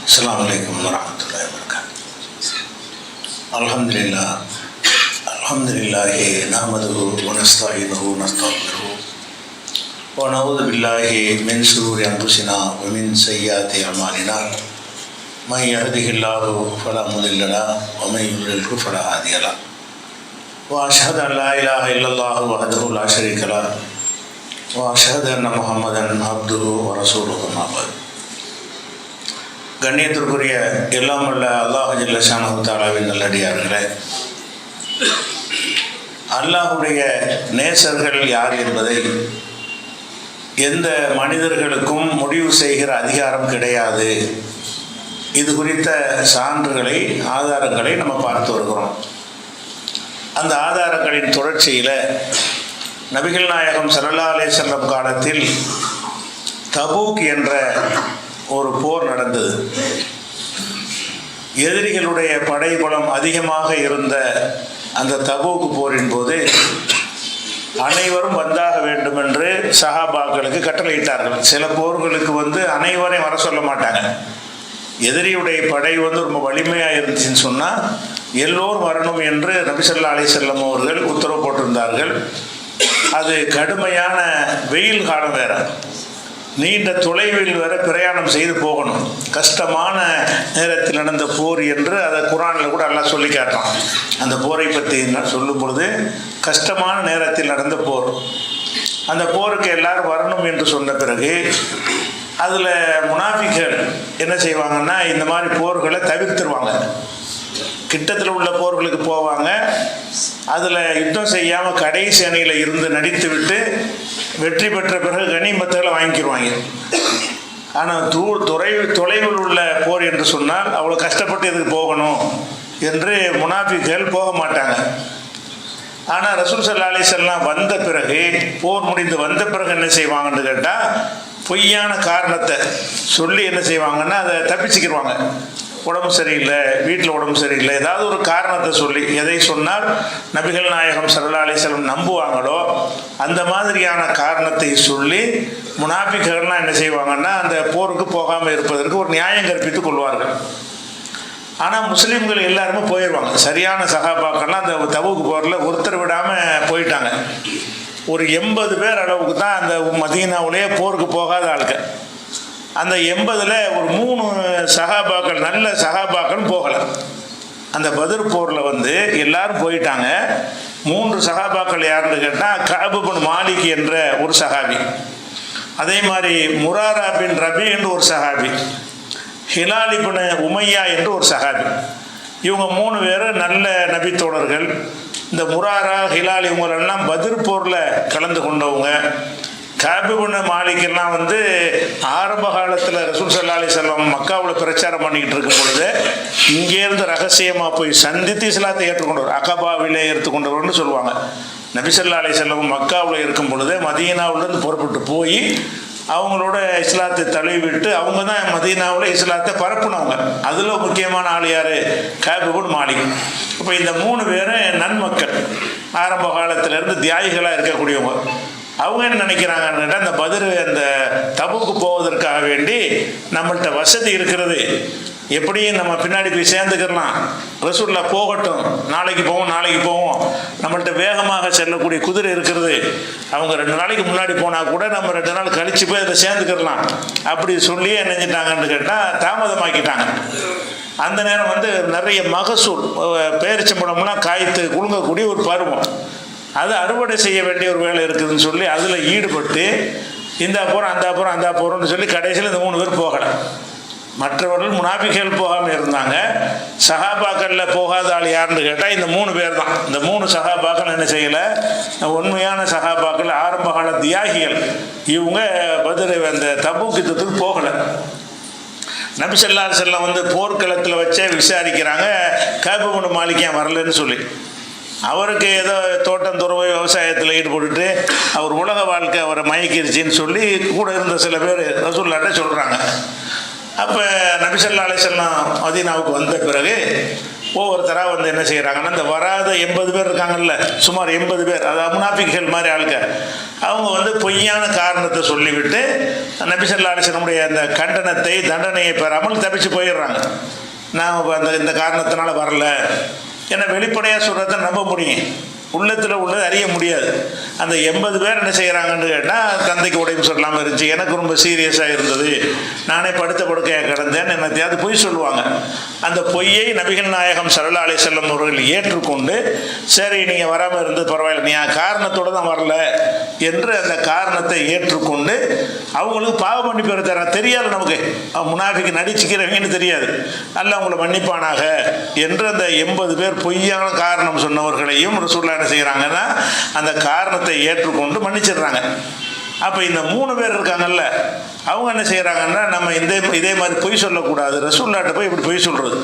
அஸ்ஸலாமு அலைக்கும் வரஹ்மத்துல்லாஹி வபரகாத்துஹு. அல்ஹம்துலில்லாஹி நஹ்மதுஹு வ நஸ்தஈனுஹு வ நஸ்தக்ஃபிருஹு வ நஊது பில்லாஹி மின் ஷுரூரி அன்ஃபுஸினா வ மின் ஸய்யிஆத்தி அமாலினா. மன் யஹ்திஹில்லாஹு ஃபலா முதில்ல லஹு வ மன் யுضلில்ஹு ஃபலா ஹாதிய லஹு. வ அஷ்ஹது அன் லா இலாஹ இல்லல்லாஹு வஹ்தஹு லா ஷரீக லஹு வ அஷ்ஹது அன்ன முஹம்மதன் அப்துஹு வ ரசூலுஹு. அம்மா பஅத். கண்ணியத்திற்குரிய எல்லாம் வல்ல அல்லாஹ் ஜல்ல ஷானஹு தஆலாவின் நல்லடியார்களே, அல்லாஹுடைய நேசர்கள் யார் என்பதை எந்த மனிதர்களுக்கும் முடிவு செய்கிற அதிகாரம் கிடையாது. இது குறித்த சான்றுகளை, ஆதாரங்களை நம்ம பார்த்து வருகிறோம். அந்த ஆதாரங்களின் தொடர்ச்சியில் நபிகள் நாயகம் ஸல்லல்லாஹு அலைஹி வஸல்லம் காலத்தில் தபூக் என்ற ஒரு போர் நடந்தது. எதிரிகளுடைய படைபலம் அதிகமாக இருந்த அந்த தபூக் போரின் போது அனைவரும் வந்தாக வேண்டும் என்று சஹாபாக்களுக்கு கட்டளையிட்டார்கள். சில போர்களுக்கு அனைவரையும் வர சொல்ல மாட்டாங்க. எதிரியுடைய படை ரொம்ப வலிமையாக இருந்துச்சுன்னு சொன்னால் எல்லோரும் வரணும் என்று நபி ஸல்லல்லாஹு அலைஹி வஸல்லம் அவர்கள் உத்தரவு போட்டிருந்தார்கள். அது கடுமையான வெயில் காலம் வேற, நீண்ட தொலைவில் வர பிரயாணம் செய்து போகணும், கஷ்டமான நேரத்தில் நடந்த போர் என்று அதை குர்ஆனில் கூட அல்லாஹ் சொல்லி காட்டுறான். அந்த போரை பற்றி சொல்லும் பொழுது கஷ்டமான நேரத்தில் நடந்த போர். அந்த போருக்கு எல்லாரும் வரணும் என்று சொன்ன பிறகு அதில் முனாஃபிக்கள் என்ன செய்வாங்கன்னா, இந்த மாதிரி போர்களை தவிர்த்துருவாங்க. கிட்டத்தில் உள்ள போர்களுக்கு போவாங்க, அதில் யுத்தம் செய்யாமல் கடைசி அணியில் இருந்து நடித்து விட்டு வெற்றி பெற்ற பிறகு கனிமத்துகளை வாங்கிக்கிடுவாங்க. ஆனால் தொலைவில் உள்ள போர் என்று சொன்னால் அவ்வளோ கஷ்டப்பட்டு இதுக்கு போகணும் என்று முனாஃபிக்கள் போக மாட்டாங்க. ஆனால் ரசூல் ஸல்லல்லாஹு அலைஹி வஸல்லம் வந்த பிறகு, போர் முடிந்து வந்த பிறகு என்ன செய்வாங்கன்னு கேட்டால், பொய்யான காரணத்தை சொல்லி என்ன செய்வாங்கன்னா அதை தப்பிச்சுக்கிடுவாங்க. உடம்பு சரியில்லை, வீட்டில் உடம்பு சரியில்லை, ஏதாவது ஒரு காரணத்தை சொல்லி, எதை சொன்னால் நபிகள் நாயகம் ஸல்லல்லாஹு அலைஹி வஸல்லம் நம்புவாங்களோ அந்த மாதிரியான காரணத்தை சொல்லி முனாஃபிக்குகள்லாம் என்ன செய்வாங்கன்னா அந்த போருக்கு போகாமல் இருப்பதற்கு ஒரு நியாயம் கற்பித்து கொள்வார்கள். ஆனால் முஸ்லீம்கள் எல்லாருமே போயிடுவாங்க. சரியான சஹாபாக்கள்லாம் அந்த தபூக் போரில் ஒருத்தர் விடாமல் போயிட்டாங்க. ஒரு 80 பேர் அளவுக்கு தான் அந்த மதீனாவுலேயே போருக்கு போகாத ஆட்கள். அந்த 80ல் ஒரு 3 சஹாபாக்கள், நல்ல சஹாபாக்கள் போகலை. அந்த பத்ர் போரில் எல்லாரும் போயிட்டாங்க. 3 சஹாபாக்கள் யாருன்னு கேட்டால், கஅப் பின் மாலிக் என்ற ஒரு சஹாபி, அதே மாதிரி முராரா பின் ரபி என்று ஒரு சஹாபி, ஹிலால் இப்னு உமையா என்று ஒரு சஹாபி. இவங்க 3 பேரும் நல்ல நபித்தோழர்கள். இந்த முராரா, ஹிலால் இவங்களெல்லாம் பத்ர் போரில் கலந்து கொண்டவங்க. கஅப் பின் மாலிக்கெல்லாம் ஆரம்ப காலத்தில் ரசூல் ஸல்லல்லாஹு அலைஹி வஸல்லம் மக்காவில் பிரச்சாரம் பண்ணிக்கிட்டு இருக்கும் பொழுது இங்கேருந்து ரகசியமாக போய் சந்தித்து இஸ்லாத்தை ஏற்றுக்கொண்டவர், அகபாவிலே ஏற்றுக்கொண்டவர்னு சொல்லுவாங்க. நபி ஸல்லல்லாஹு அலைஹி வஸல்லம் மக்காவில் இருக்கும் பொழுது மதீனாவிலேருந்து புறப்பட்டு போய் அவங்களோட இஸ்லாத்தை தழுவிட்டு அவங்க தான் மதீனாவில் இஸ்லாத்தை பரப்புனவங்க. அதில் முக்கியமான ஆள் யார்? கஅப் பின் மாலிக். இப்போ இந்த 3 பேரும் நன்மக்கள், ஆரம்ப காலத்திலேருந்து தியாகிகளாக இருக்கக்கூடியவங்க. அவங்க என்ன நினைக்கிறாங்கன்னு கேட்டால், அந்த பத்ர், அந்த தபூக்கு போவதற்காக வேண்டி நம்மள்கிட்ட வசதி இருக்கிறது, எப்படியும் நம்ம பின்னாடி போய் சேர்ந்துக்கிறலாம், ரசூலுல்லாஹ் போகட்டும், நாளைக்கு போவோம், நம்மள்கிட்ட வேகமாக செல்லக்கூடிய குதிரை இருக்கிறது, அவங்க 2 நாளைக்கு முன்னாடி போனால் கூட நம்ம 2 நாள் கழித்து போய் அதில் சேர்ந்துக்கிறலாம் அப்படி சொல்லி என்ன செஞ்சிட்டாங்கன்னு கேட்டால் தாமதமாக்கிட்டாங்க. அந்த நேரம் நிறைய மகசூல், பேரிச்சம்பழம்லாம் காய்த்து குலுங்கக்கூடிய ஒரு பருவம், அது அறுவடை செய்ய வேண்டிய ஒரு வேலை இருக்குதுன்னு சொல்லி அதில் ஈடுபட்டு இந்த போகிறோம்னு சொல்லி கடைசியில் இந்த 3 பேர் போகலை. மற்றவர்கள் முனாஃபிக்குகள் போகாமல் இருந்தாங்க. சஹாபாக்களில் போகாத ஆள் யாருன்னு கேட்டால் இந்த 3 பேர் தான். இந்த 3 சஹாபாக்கள் என்ன செய்யலை, உண்மையான சஹாபாக்கள், ஆரம்ப கால தியாகிகள். இவங்க பத்ர் அந்த தபூக் யுத்தத்துக்கு போகலை. நபி ஸல்லல்லாஹு அலைஹி வஸல்லம் போர்க்களத்தில் வச்சே விசாரிக்கிறாங்க, கஅப் பின் மாலிக் ஏன் வரலன்னு சொல்லி. அவருக்கு ஏதோ தோட்டம் துறவு விவசாயத்தில் ஈடுபட்டு அவர் உலக வாழ்க்கை அவரை மயக்கிருச்சின்னு சொல்லி கூட இருந்த சில பேர் ரசூலுல்லாஹ்ட்ட சொல்கிறாங்க. அப்போ நபி ஸல்லல்லாஹு அலைஹி வஸல்லம் மதீனாவுக்கு வந்த பிறகு ஒவ்வொருத்தராக வந்து என்ன செய்கிறாங்கன்னா, இந்த வராத 80 பேர் இருக்காங்கல்ல, சுமார் 80 பேர், அதாவது முனாஃபிக்குகள் மாதிரி ஆளுங்க, அவங்க வந்து பொய்யான காரணத்தை சொல்லிவிட்டு நபி ஸல்லல்லாஹு அலைஹி வஸல்லமுடைய அந்த கண்டனத்தை தண்டனையை பெறாமல் தப்பிச்சு போயிடுறாங்க. நான் இந்த காரணத்தினால வரல, ஏன்னா வெளிப்படையாக சொல்கிறத நம்ப முடியும், உள்ளத்தில் உள்ளது அறிய முடியாது. அந்த 80 பேர் என்ன செய்கிறாங்கன்னு கேட்டால், தந்தைக்கு உடம்பு சொல்லாமல் இருந்துச்சு, எனக்கு ரொம்ப சீரியஸாக இருந்தது, நானே படுத்த படுக்கையாக கிடந்தேன், என்னத்தையாவது பொய் சொல்லுவாங்க. அந்த பொய்யை நபிகள் நாயகம் ஸல்லல்லாஹு அலைஹி வஸல்லம் அவர்கள் ஏற்றுக்கொண்டு, சரி நீங்கள் வராமல் இருந்தது பரவாயில்ல, நீ காரணத்தோடு தான் வரல என்று அந்த காரணத்தை ஏற்றுக்கொண்டு அவங்களுக்கு பாவ மன்னிப்பு தர தெரியாது. நமக்கு முனாஃபிக்கு நடிச்சுக்கிறவங்கன்னு தெரியாது, அல்ல அவங்களை மன்னிப்பானாக என்று அந்த 80 பேர் பொய்யான காரணம் சொன்னவர்களையும் ரசூலுல்லாஹ் என்ன செய்கிறாங்கன்னா, அந்த காரணத்தை ஏற்றுக்கொண்டு மன்னிச்சிடுறாங்க. அப்போ இந்த 3 பேர் இருக்காங்கல்ல, அவங்க என்ன செய்கிறாங்கன்னா, நம்ம இதே மாதிரி பொய் சொல்லக்கூடாது, ரசூலுல்லாஹ்ட்ட போய் இப்படி பொய் சொல்கிறது,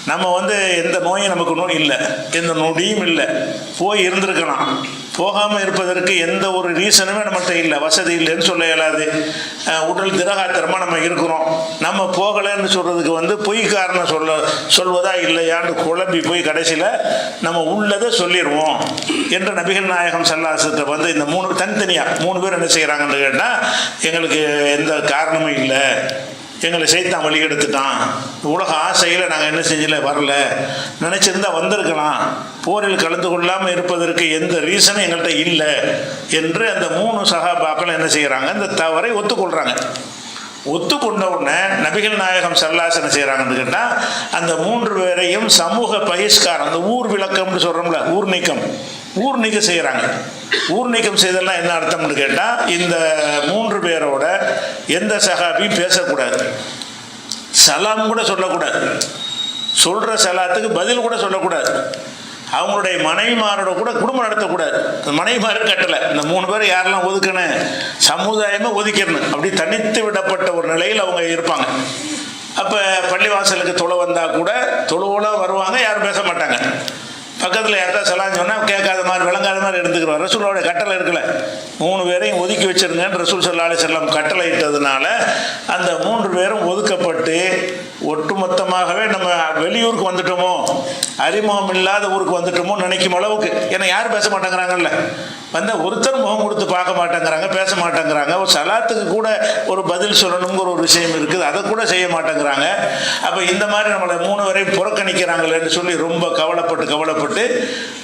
நம்ம வந்து எந்த நோயும் நமக்கு நோய் இல்லை, எந்த நொடியும் இல்லை, போய் இருந்திருக்கலாம், போகாமல் இருப்பதற்கு எந்த ஒரு ரீசனுமே நம்மகிட்ட இல்லை, வசதி இல்லைன்னு சொல்ல இயலாது, உடல் திரகாத்திரமாக நம்ம இருக்கிறோம், நம்ம போகலைன்னு சொல்கிறதுக்கு வந்து பொய் காரணம் சொல்வதா இல்லையான்னு குழம்பி போய் கடைசியில் நம்ம உள்ளதை சொல்லிடுவோம் என்று நபிகள் நாயகம் ஸல்லல்லாஹு அலைஹி வஸல்லம் வந்து இந்த 3 தனித்தனியாக 3 பேர் என்ன செய்கிறாங்கன்னு கேட்டால், எங்களுக்கு எந்த காரணமும் இல்லை, எங்களை சைத்தான் வழி எடுத்துட்டான், உலக ஆசையில் நாங்கள் என்ன செஞ்சல வரல, நினச்சிருந்தா வந்திருக்கலாம், போரில் கலந்து கொள்ளாமல் இருப்பதற்கு எந்த ரீசனும் எங்கள்கிட்ட இல்லை என்று அந்த 3 சஹாபாக்கள் என்ன செய்கிறாங்க, இந்த தவறை ஒத்துக்கொள்கிறாங்க. ஒத்துக்கொண்ட உடனே நபிகள் நாயகம் ஸல்லல்லாஹு அலைஹி வஸல்லம் செய்கிறாங்கன்னு கேட்டால், அந்த 3 பேரையும் சமூக பகிஷ்காரம், அந்த ஊர் விளக்கம்னு சொல்கிறோம்ல, ஊர் நீக்கம் செய்கிறாங்க. ஊர் நீக்கம் செய்தெல்லாம் என்ன அர்த்தம்னு கேட்டால், இந்த 3 பேரோட எந்த சஹாபியும் பேசக்கூடாது, சலாம் கூட சொல்லக்கூடாது, சொல்கிற சலாத்துக்கு பதில் கூட சொல்லக்கூடாது, அவங்களுடைய மனைவிமாரோட கூட குடும்பம் நடத்தக்கூடாது. மனைவிமாரும் கட்டலை, இந்த 3 பேர் யாரெல்லாம் ஒதுக்கணும், சமுதாயமே ஒதுக்கிடணும், அப்படி தனித்து விடப்பட்ட ஒரு நிலையில் அவங்க இருப்பாங்க. அப்போ பள்ளிவாசலுக்கு தொழ வந்தால் கூட தொழுவோலாம் வருவாங்க, யாரும் பேச மாட்டாங்க, பக்கத்தில் யார்கிட்ட சலாம் சொன்னால் கேட்காத மாதிரி விளங்காத மாதிரி எடுத்துக்கிறோம். ரசூலோட கட்டளை இருக்கல, 3 பேரையும் ஒதுக்கி வச்சிருங்கன்னு ரசூல் ஸல்லல்லாஹு அலைஹி வஸல்லம் கட்டளை இட்டதுனால அந்த 3 பேரும் ஒதுக்கப்பட்டு ஒட்டுமொத்தமாகவே நம்ம வெளியூருக்கு வந்துட்டோமோ, அறிமுகம் இல்லாத ஊருக்கு வந்துட்டோமோ நினைக்கும் அளவுக்கு, ஏன்னா யாரும் பேச மாட்டேங்கிறாங்கல்ல, வந்தால் ஒருத்தர் முகம் கொடுத்து பார்க்க மாட்டேங்கிறாங்க, பேச மாட்டேங்கிறாங்க, ஒரு சலாத்துக்கு கூட ஒரு பதில் சொல்லணுங்கிற ஒரு விஷயம் இருக்குது, அதை கூட செய்ய மாட்டேங்கிறாங்க. அப்போ இந்த மாதிரி நம்மளை 3 வரையும் புறக்கணிக்கிறாங்களேன்னு சொல்லி ரொம்ப கவலைப்பட்டு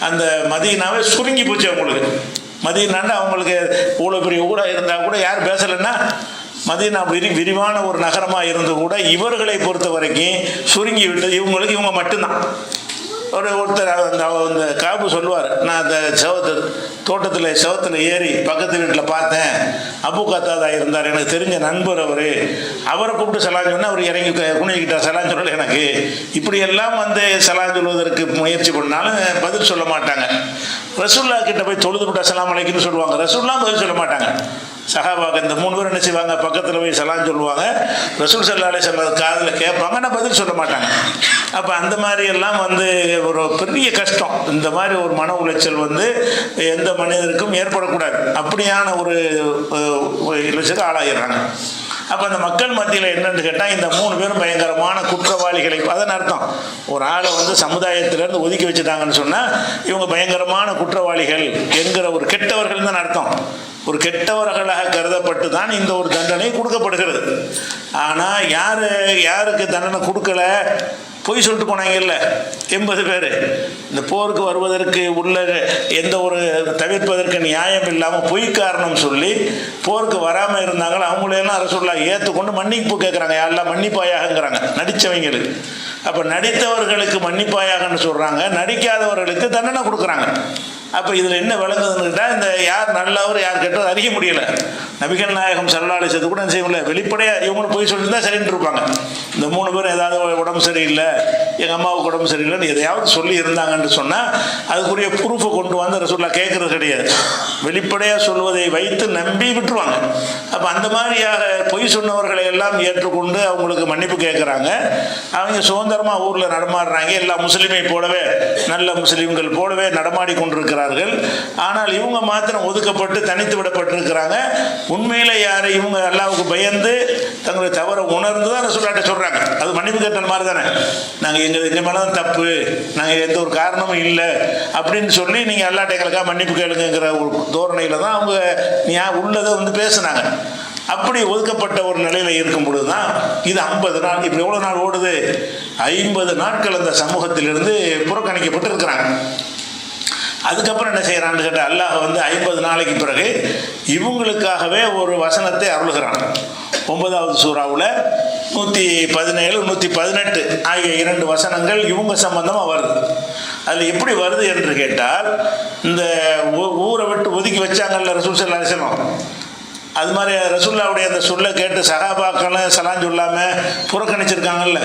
அந்த மதீனாவே சுருங்கி போச்சு அவங்களுக்கு. மதீனாண்டு அவங்களுக்கு இவ்வளோ பெரிய ஊராக இருந்தால் கூட யார் பேசலைன்னா, மதீனா விரிவான ஒரு நகரமாக இருந்து கூட இவர்களை பொறுத்த வரைக்கும் சுருங்கி விட்டது இவங்க மட்டும்தான். ஒருத்தர் அந்த காபு சொல்லுவார், நான் அந்த தோட்டத்தில் ஏறி பக்கத்து வீட்டில் பார்த்தேன், அபு கத்தாதா இருந்தார், எனக்கு தெரிஞ்ச நண்பர் அவரை கூப்பிட்டு சலான் சொன்னால் அவர் இறங்கி குனிக்கிட்டார், சலான் சொல்லலை எனக்கு. இப்படியெல்லாம் வந்து சலான் சொல்வதற்கு முயற்சி பண்ணாலும் பதில் சொல்ல மாட்டாங்க. ரசூலுல்லாஹ் கிட்ட போய் தொழுதுவிட்டு அஸ்ஸலாமு அலைக்கும்னு சொல்லுவாங்க, ரசூலுல்லாஹ் பதில் சொல்ல மாட்டாங்க. சஹாபாக்கள் இந்த 3 பேர் என்ன செய்வாங்க, பக்கத்தில் போய் சலான் சொல்லுவாங்க, ரசூல் ஸல்லல்லாஹு அலைஹி வஸல்லம் காதில் கேட்பாங்க, ஆனால் பதில் சொல்ல மாட்டாங்க. அப்போ அந்த மாதிரி எல்லாம் வந்து ஒரு பெரிய கஷ்டம், இந்த மாதிரி ஒரு மன உளைச்சல் வந்து எந்த மனிதருக்கும் ஏற்படக்கூடாது, அப்படியான ஒரு இலட்சத்துக்கு ஆளாகிறாங்க. அப்போ அந்த மக்கள் மத்தியில் என்னன்னு கேட்டால், இந்த 3 பேரும் பயங்கரமான குற்றவாளிகளை, அதன் அர்த்தம் ஒரு ஆளை வந்து சமுதாயத்திலேருந்து ஒதுக்கி வச்சுட்டாங்கன்னு சொன்னால் இவங்க பயங்கரமான குற்றவாளிகள் என்கிற ஒரு கெட்டவர்கள் தான் அர்த்தம். ஒரு கெட்டவர்களாக கருதப்பட்டு தான் இந்த ஒரு தண்டனை கொடுக்கப்படுகிறது. ஆனால் யாருக்கு தண்டனை கொடுக்கல, பொய் சொல்லிட்டு போனாங்கல்ல 80 பேர், இந்த போருக்கு வருவதற்கு உள்ள எந்த ஒரு தவிர்ப்பதற்கு நியாயம் இல்லாமல் பொய் காரணம் சொல்லி போருக்கு வராமல் இருந்தாங்களோ அவங்களையெல்லாம் ரசூலுல்லாஹ் ஏற்றுக்கொண்டு மன்னிப்பு கேட்குறாங்க, யாரெல்லாம் மன்னிப்பாயாகங்கிறாங்க நடித்தவங்களுக்கு. அப்போ நடித்தவர்களுக்கு மன்னிப்பாயாகன்னு சொல்கிறாங்க, நடிக்காதவர்களுக்கு தண்டனை கொடுக்குறாங்க. அப்போ இதில் என்ன விளங்குதுன்னு கேட்டால், இந்த யார் நல்லவர் யார் கெட்டது அறிய முடியலை. நபிகள் நாயகம் ஸல்லல்லாஹு அலைஹி வஸல்லம் கூட என்ன செய்யல, வெளிப்படையாக இவங்களும் போய் சொல்லிட்டு தான் சரின்னு இருப்பாங்க. இந்த 3 பேரும் ஏதாவது உடம்பு சரியில்லை, எங்கள் அம்மாவுக்கு உடம்பு சரியில்லைன்னு எதையாவது சொல்லி இருந்தாங்கன்னு சொன்னால் அதுக்குரிய ப்ரூஃபை கொண்டு வந்து ரசூலுல்லாஹ் கேட்குறது கிடையாது, வெளிப்படையாக சொல்வதை வைத்து நம்பி விட்டுருவாங்க. அப்போ அந்த மாதிரியாக பொய் சொன்னவர்களை எல்லாம் ஏற்றுக்கொண்டு அவங்களுக்கு மன்னிப்பு கேட்குறாங்க. அவங்க சுதந்திரமாக ஊரில் நடமாடுறாங்க, எல்லா முஸ்லீமை போலவே நல்ல முஸ்லீம்கள் போலவே நடமாடி கொண்டிருக்கிறார்கள். ஆனால் இவங்க மாத்திரம் ஒதுக்கப்பட்டு தனித்து விடப்பட்டிருக்கிறாங்க. உண்மையில யாரு இவங்க அல்லாஹ்வுக்கு பயந்து தங்களுடைய தவறை உணர்ந்து தான் ரசூலுல்லாஹ்ட்ட சொல்கிறாங்க. அது மன்னிப்பு கேட்ட மாதிரி தானே. நாங்கள் எங்கள் மேலே தான் தப்பு, நாங்கள் எந்த ஒரு காரணமும் இல்லை அப்படின்னு சொல்லி நீங்கள் அல்லாஹ்ட்ட எங்களுக்காக மன்னிப்பு கேளுங்கிற ஒரு தோரணையில் தான் அவங்க உள்ளதை வந்து பேசுனாங்க. அப்படி ஒதுக்கப்பட்ட ஒரு நிலையில் இருக்கும் பொழுது தான் இது 50 நாள். இப்போ எவ்வளோ நாள் ஓடுது? 50 நாட்கள் அந்த சமூகத்திலிருந்து புறக்கணிக்கப்பட்டு இருக்கிறாங்க. அதுக்கப்புறம் என்ன செய்கிறான்னு கேட்டால் அல்லாஹ் வந்து 50 நாளைக்கு பிறகு இவங்களுக்காகவே ஒரு வசனத்தை அருளுகிறான். 9வது சூறாவில் 117 118 ஆகிய 2 வசனங்கள் இவங்க சம்பந்தமாக வருது. அதில் எப்படி வருது என்று கேட்டால், இந்த ஊரை விட்டு ஒதுக்கி வச்சாங்கல்ல ரசூல் ஸல்லல்லாஹு அலைஹி வஸல்லம், அது மாதிரி ரசூலுல்லாஹ்வுடைய அந்த சொல்லை கேட்டு சஹாபாக்களும் சலாம் சொல்லாமல் புறக்கணிச்சிருக்காங்கல்ல,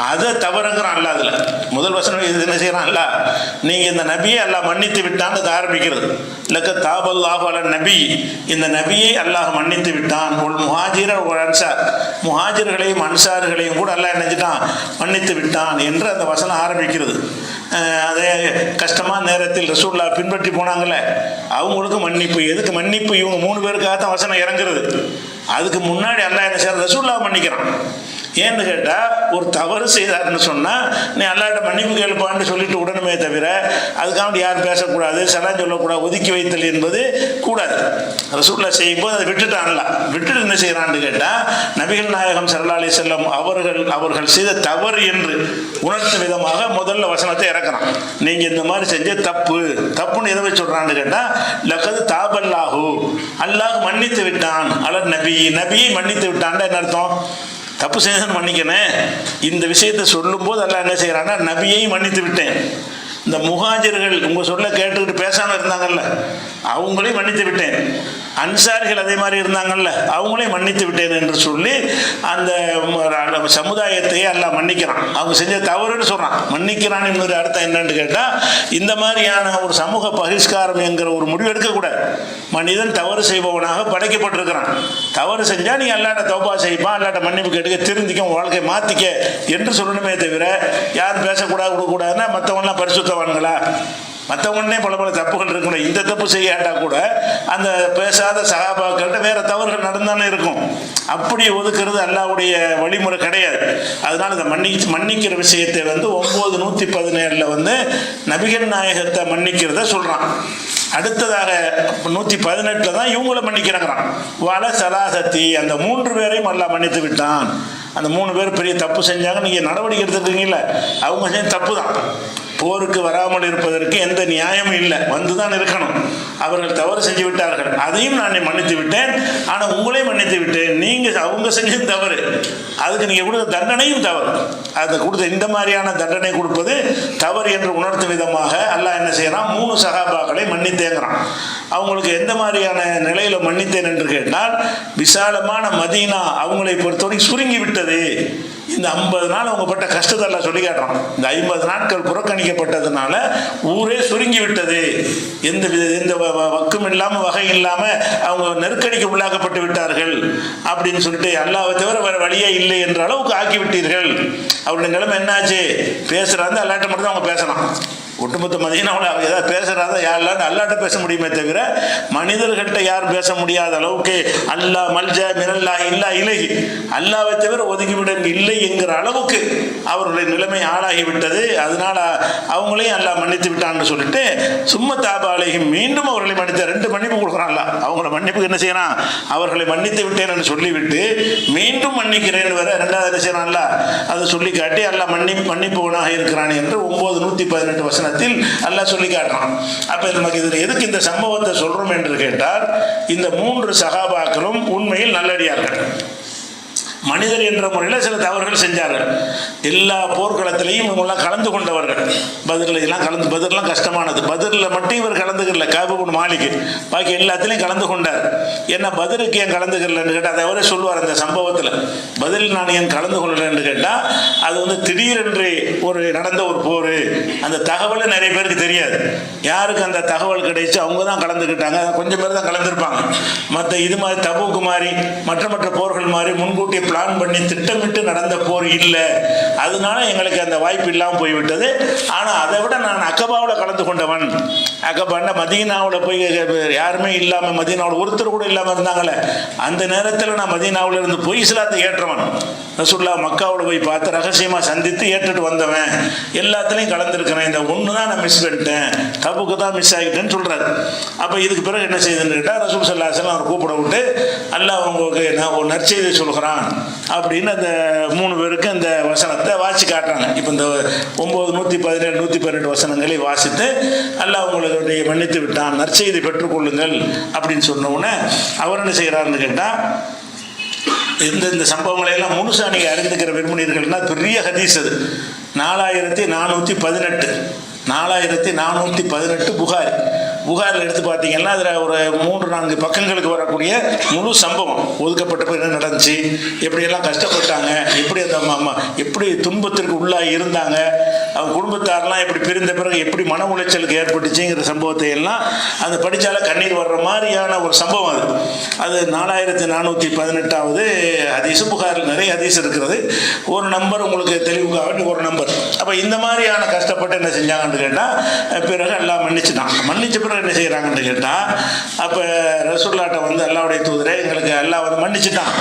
அதை தவறுங்கிறான் அல்லாஹ். அதில் முதல் வசனம் இது என்ன செய்யறான் அல்லாஹ், நீங்கள் இந்த நபியை அல்லாஹ் மன்னித்து விட்டான்னு அது ஆரம்பிக்கிறது. லக்க தாபல்லாஹு அல நபி, இந்த நபியை அல்லாஹ் மன்னித்து விட்டான். ஒரு முஹாஜிர் ஒரு அன்சார், முஹாஜிர்களையும் அன்சார்களையும் கூட அல்லாஹ் நினைச்சிட்டான் மன்னித்து விட்டான் என்று அந்த வசனம் ஆரம்பிக்கிறது. அதே கஷ்டமான நேரத்தில் ரசூலுல்லாஹ் பின்பற்றி போனாங்கல்ல, அவங்களுக்கு மன்னிப்பு. எதுக்கு மன்னிப்பு? இவங்க 3 பேருக்காக தான் வசனம் இறங்குறது. அதுக்கு முன்னாடி அல்லாஹ் என்ன செய்யற, ரசூலுல்லாஹ் மன்னிக்கிறான். ஏன்னு கேட்டால், ஒரு தவறு செய்தார்னு சொன்னால் நீ அல்லாஹ்ட்ட மன்னிப்பு கேள்ப்பான்னு சொல்லிட்டு உடனுமே தவிர அதுக்காக யாரும் பேசக்கூடாது, சலாம் சொல்லக்கூடாது, ஒதுக்கி வைத்தல் என்பது கூடாது. ரசூலுல்லாஹ் செய்யும்போது அதை விட்டுட்டான்ல. விட்டுட்டு என்ன செய்யறான்னு கேட்டால், நபிகள் நாயகம் ஸல்லல்லாஹு அலைஹி வஸல்லம் அவர்கள் செய்த தவறு என்று உணர்த்தும் விதமாக முதல்ல வசனத்தை இறக்குறான். நீங்கள் இந்த மாதிரி செஞ்ச தப்புன்னு எதை வச்சு சொல்கிறான்னு கேட்டால், லக்கது தாபல்லாஹு, அல்லாஹ் மன்னித்து விட்டான், அலர் நபியை மன்னித்து விட்டான். என்ன அர்த்தம்? தப்பு செய்தன்னு மன்னிக்கணும். இந்த விஷயத்தை சொல்லும்போது அல்லாஹ் என்ன செய்கிறான்னா, நபியை மன்னித்து விட்டேன். இந்த முஹாஜிர்கள் உங்கள் சொல்ல கேட்டுக்கிட்டு பேசாமல் இருந்தாங்கல்ல, அவங்களையும் மன்னித்து விட்டேன். அன்சாரிகள் அதே மாதிரி இருந்தாங்கல்ல, அவங்களையும் மன்னித்து விட்டேன் என்று சொல்லி அந்த சமுதாயத்தையே எல்லாம் மன்னிக்கிறான். அவங்க செஞ்ச தவறுன்னு சொல்கிறான், மன்னிக்கிறான் என்பது அர்த்தம் என்னன்னு கேட்டால், இந்த மாதிரியான ஒரு சமூக பகிஷ்காரம் என்கிற ஒரு முடிவு எடுக்கக்கூடாது. மனிதன் தவறு செய்பவனாக படைக்கப்பட்டிருக்கிறான். தவறு செஞ்சால் நீ அல்லாட்ட தௌபா செய்ப்பான், அல்லாட்ட மன்னிப்பு கேட்டுக்க, திருந்திக்க, வாழ்க்கையை மாற்றிக்க என்று சொல்லணுமே தவிர யாரும் பேசக்கூடாது கொடுக்கக்கூடாதுன்னா மற்றவங்களாம் பரிசுத்தவான்களா? மற்றவங்கன்னே பல தப்புகள் இருக்கணும். இந்த தப்பு செய்யாட்டா கூட அந்த பேசாத சகாபாக்கள்கிட்ட வேற தவறுகள் நடந்தானே இருக்கும். அப்படி ஒதுக்குறது அல்லாஹ்வுடைய வழிமுறை கிடையாது. அதனால இந்த மன்னிக்கிற விஷயத்தை வந்து 9:117 வந்து நபிகள் நாயகத்தை மன்னிக்கிறத சொல்றான். அடுத்ததாக 118 தான் இவங்களை மன்னிக்கிறாங்கிறான். வல சலாசத்தி, அந்த 3 பேரையும் அல்லாஹ் மன்னித்து விட்டான். அந்த 3 பேர் பெரிய தப்பு செஞ்சாங்க. நீங்கள் நடவடிக்கை எடுத்துருக்கீங்கள, அவங்க செஞ்ச தப்பு தான். போருக்கு வராமல் இருப்பதற்கு எந்த நியாயமும் இல்லை, வந்து தான் இருக்கணும். அவர்கள் தவறு செஞ்சு விட்டார்கள், அதையும் நான் மன்னித்து விட்டேன். ஆனால் உங்களையும் மன்னித்து விட்டேன். நீங்கள் அவங்க செஞ்சது தவறு, அதுக்கு நீங்கள் கொடுத்த தண்டனையும் தவறு. அதை கொடுத்த இந்த மாதிரியான தண்டனை கொடுப்பது தவறு என்று உணர்த்தும் விதமாக அல்லாஹ் என்ன செய்யறான், 3 சஹாபாக்களை மன்னித்தேங்கிறான். அவங்களுக்கு எந்த மாதிரியான நிலையில் மன்னித்தேன் என்று கேட்டால், விசாலமான மதீனா அவங்களை பொறுத்தவரை சுருங்கி விட்டது. இந்த 50 நாள் அவங்க பட்ட கஷ்டத்தை எல்லாம் சொல்லி காட்டுறான். இந்த 50 நாட்கள் புறக்கணிக்கப்பட்டதுனால ஊரே சுருங்கி விட்டது. எந்த வக்கும் இல்லாமல் வகை இல்லாமல் அவங்க நெருக்கடிக்கு உள்ளாக்கப்பட்டு விட்டார்கள் அப்படின்னு சொல்லிட்டு, அல்லாஹ்வை தவிர வேறு வழியே இல்லை என்ற அளவுக்கு ஆக்கி விட்டீர்கள். அவருடைய நிலைமை என்னாச்சு? பேசுகிறாங்க, அல்லாட்ட மட்டும் தான் அவங்க பேசலாம். ஒட்டுமொத்த மதீனாவில் அவங்க ஏதாவது பேசுகிறாங்க, யாரெல்லாம் அல்லாட்ட பேச முடியுமே தவிர மனிதர்கள்ட்ட யாரும் பேச முடியாத அளவுக்கு அல்லாஹ் மல்ஜா மினல்லாஹி இல்லா இலைஹி, அல்லாஹ்வை தவிர ஒதுக்கிவிட இல்லை என்கிற அளவுக்கு அவர்களுடைய நிலைமை ஆளாகிவிட்டது. அதனால அவங்களையும் அல்லாஹ் மன்னித்து விட்டான்னு சொல்லிட்டு சும்மா தாபாலையும் மீண்டும் அவர்களை மன்னித்த 2 மன்னிப்பு கொடுக்குறான்ல. அவங்கள மன்னிப்புக்கு என்ன செய்யறான், அவர்களை மன்னித்து விட்டேன் என்று சொல்லிவிட்டு மீண்டும் மன்னிக்கிறேன் வேற 2வது என்ன செய்யறான்ல, அதை சொல்லி காட்டி அல்லாஹ் மன்னிப்பவனாக இருக்கிறான் என்று 9:118 வசனம் அல்லாஹ் சொல்லி காட்டுறான். அப்ப நமக்கு இதுல எதுக்கு இந்த சம்பவத்தை சொல்றோம் என்று கேட்டால், இந்த 3 சகாபாக்களும் உண்மையில் நல்லடியார்கள். மனிதர் என்ற முறையில் சில தவறுகள் செஞ்சார்கள். எல்லா போர்க்களத்திலையும் இவங்கெல்லாம் கலந்து கொண்டவர்கள். பதிர்லாம் கஷ்டமானது. பதிரில் மட்டும் இவர் கலந்துக்கல, கஅப் இப்னு மாலிக், பாக்கி எல்லாத்திலையும் கலந்து கொண்டார். என்ன பதிலுக்கு ஏன் கலந்துக்கலன்னு கேட்டால், அதை அவரே சொல்லுவார் அந்த சம்பவத்தில். பதில் நான் ஏன் கலந்து கொள்ளலன்னு கேட்டால், அது வந்து திடீரென்று நடந்த ஒரு போர். அந்த தகவல் நிறைய பேருக்கு தெரியாது. யாருக்கு அந்த தகவல் கிடைச்சு அவங்க தான் கலந்துக்கிட்டாங்க. கொஞ்சம் பேர் தான் கலந்துருப்பாங்க. மற்ற இது மாதிரி தபூக்கு மாதிரி மற்ற போர்கள் மாதிரி முன்கூட்டிய பிளான் பண்ணி திட்டமிட்டு நடந்த போர் இல்லை. அதனால எங்களுக்கு அந்த வாய்ப்பு இல்லாமல் போய்விட்டது. ஆனால் அதை விட நான் அக்கபாவில் கலந்து கொண்டவன். அக்கபான்னா மதீனாவில் போய் யாருமே இல்லாமல், மதீனாவில் ஒருத்தர் கூட இல்லாமல் இருந்தாங்களே, அந்த நேரத்தில் நான் மதீனாவில் இருந்து போய் இஸ்லாத்தை ஏற்றவன். ரசூலுல்லாஹ் மக்காவில் போய் பார்த்து ரகசியமாக சந்தித்து ஏற்றுட்டு வந்தவன். எல்லாத்துலேயும் கலந்துருக்கிறேன். இந்த ஒன்று தான் நான் மிஸ் பண்ணிட்டேன், தப்புக்கு தான் மிஸ் ஆகிட்டேன்னு சொல்கிறார். அப்போ இதுக்கு பிறகு என்ன செய்யுதுன்னு கேட்டால், ரசூல் ஸல்லல்லாஹு அலைஹி வஸல்லம் அவர் கூப்பிட விட்டு அல்லாஹ் உங்களுக்கு நான் ஒரு நற்செய்தி சொல்கிறான் அப்படின்னு அந்த 3 பேருக்கு அந்த வசனத்தை வாசி காட்டுறாங்க. இப்போ இந்த 9, 117, 118 வசனங்களை வாசித்து அல்லாஹ் உங்களுடைய மன்னித்து விட்டான், நற்செய்தி பெற்றுக்கொள்ளுங்கள் அப்படின்னு சொன்ன உடனே அவர் என்ன செய்கிறாருன்னு கேட்டால், இந்த சம்பவங்களையெல்லாம் முழுசாக நீங்கள் அறிந்துக்கிற விரும்பினீர்கள்னா பெரிய ஹதீஸ் அது. 4418 புகாரில் எடுத்து பார்த்தீங்கன்னா அதில் ஒரு 3-4 பக்கங்களுக்கு வரக்கூடிய முழு சம்பவம், ஒதுக்கப்பட்ட என்ன நடந்துச்சு, எப்படியெல்லாம் கஷ்டப்பட்டாங்க, எப்படி துன்பத்திற்கு உள்ளாக இருந்தாங்க, அவங்க குடும்பத்தாரெலாம் எப்படி பிரிந்த பிறகு எப்படி மன உளைச்சலுக்கு ஏற்பட்டுச்சுங்கிற சம்பவத்தை எல்லாம் அந்த படித்தால கண்ணீர் வர்ற மாதிரியான ஒரு சம்பவம் அது. அது 4418வது ஹதீஸ். புகாரில் நிறைய ஹதீஸ் இருக்கிறது. ஒரு நம்பர் உங்களுக்கு தெளிவுக்காக ஒரு நம்பர். அப்போ இந்த மாதிரியான கஷ்டப்பட்டு என்ன செஞ்சாங்கன்னு கேட்டால், பிறகு எல்லாம் மன்னிச்ச பிறகு என்ன செய்கிறாங்கன்னு கேட்டால், அப்போ ரசூலுல்லாஹ்ட்ட வந்து அல்லாஹ்வுடைய தூதரே எங்களுக்கு அல்லாஹ் வந்து மன்னிச்சுட்டான்,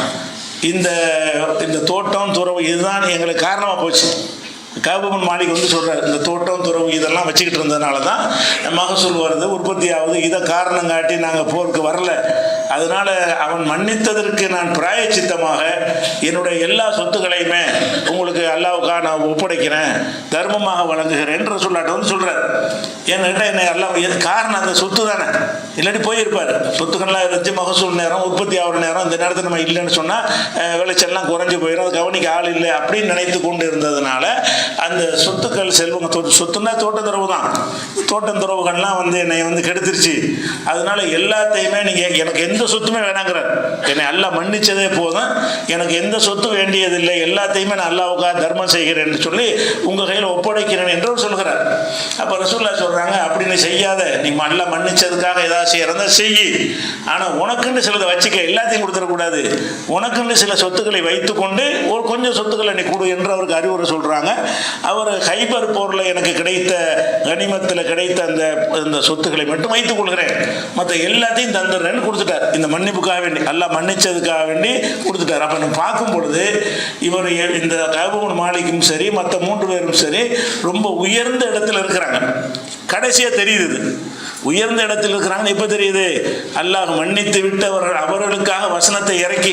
இந்த தோட்டம் துறவு இதுதான் எங்களுக்கு காரணமாக போச்சு. கஅப் இப்னு மாலிக் வந்து சொல்கிறார், இந்த தோட்டம் துறவு இதெல்லாம் வச்சுக்கிட்டு இருந்ததுனால தான் மகசூல் வருது, உற்பத்தி ஆகுது, இதை காரணம் காட்டி நாங்கள் போருக்கு வரல. அதனால் அவன் மன்னித்ததற்கு நான் பிராயச்சித்தமாக என்னுடைய எல்லா சொத்துக்களையுமே உங்களுக்கு அல்லாஹ்வுக்காக நான் ஒப்படைக்கிறேன், தர்மமாக வழங்குகிறேன் ரசூலுல்லாஹ் வந்து சொல்கிறார். என்கிட்ட என்ன அல்லாஹ் காரணம் அந்த சொத்து தானே, இல்லாட்டி போயிருப்பார். சொத்துக்கள்லாம் இருந்துச்சு, மகசூல் நேரம், உற்பத்தி ஆகிற நேரம், இந்த நேரத்தில் நம்ம இல்லைன்னு சொன்னால் விளைச்சல்லாம் குறைஞ்சி போயிடும், அது கவனிக்க ஆள் இல்லை அப்படின்னு நினைத்து கொண்டு இருந்ததுனால அந்த சொத்துக்கள் செல்வங்க, சொத்துன்னா தோட்டத்துறவு தான், தோட்டத்துறவுகள்லாம் வந்து என்னை வந்து கெடுத்துருச்சு. அதனால எல்லாத்தையுமே நீங்கள் எனக்கு எந்த சொத்துமே வேணாங்கிறார். என்னை அல்லாஹ் மன்னிச்சதே போதும், எனக்கு எந்த சொத்து வேண்டியதில்லை, எல்லாத்தையுமே நான் அல்லாஹ்வுக்காக தர்மம் செய்கிறேன் என்று சொல்லி உங்கள் கையில் ஒப்படைக்கிறேன் என்று சொல்கிறார். அப்போ ரசூலுல்லாஹ் சொல்கிறாங்க, அப்படி நீ செய்யாத, நீ அல்லாஹ் மன்னிச்சதுக்காக ஏதாவது செய்யறதா செய், ஆனால் உனக்குன்னு சிலதை வச்சுக்க, எல்லாத்தையும் கொடுத்துடக்கூடாது, உனக்குன்னு சில சொத்துக்களை வைத்துக்கொண்டு ஒரு கொஞ்சம் சொத்துக்களை நீ கொடு என்று அவருக்கு அறிவுரை சொல்கிறாங்க. அவர் ஹைபர் போரில் எனக்கு கிடைத்த கனிமத்தில் கிடைத்த அந்த சொத்துக்களை மட்டும் வைத்துக் கொள்கிறேன், மற்ற எல்லாத்தையும் தந்துடுறேன்னு கொடுத்துட்டார். இந்த மன்னிப்புக்காக வேண்டி, அல்லாஹ் மன்னிச்சதுக்காக வேண்டி கொடுத்துட்டார். அப்போ நம்ம பார்க்கும் பொழுது இவர் இந்த கஅப் இப்னு மாலிக்கும் சரி, மற்ற 3 பேரும் சரி, ரொம்ப உயர்ந்த இடத்துல இருக்கிறாங்க. கடைசியாக தெரியுது உயர்ந்த இடத்தில் இருக்கிறாங்கன்னு எப்போ தெரியுது, அல்லாஹ் மன்னித்து விட்டு அவர்களுக்காக வசனத்தை இறக்கி,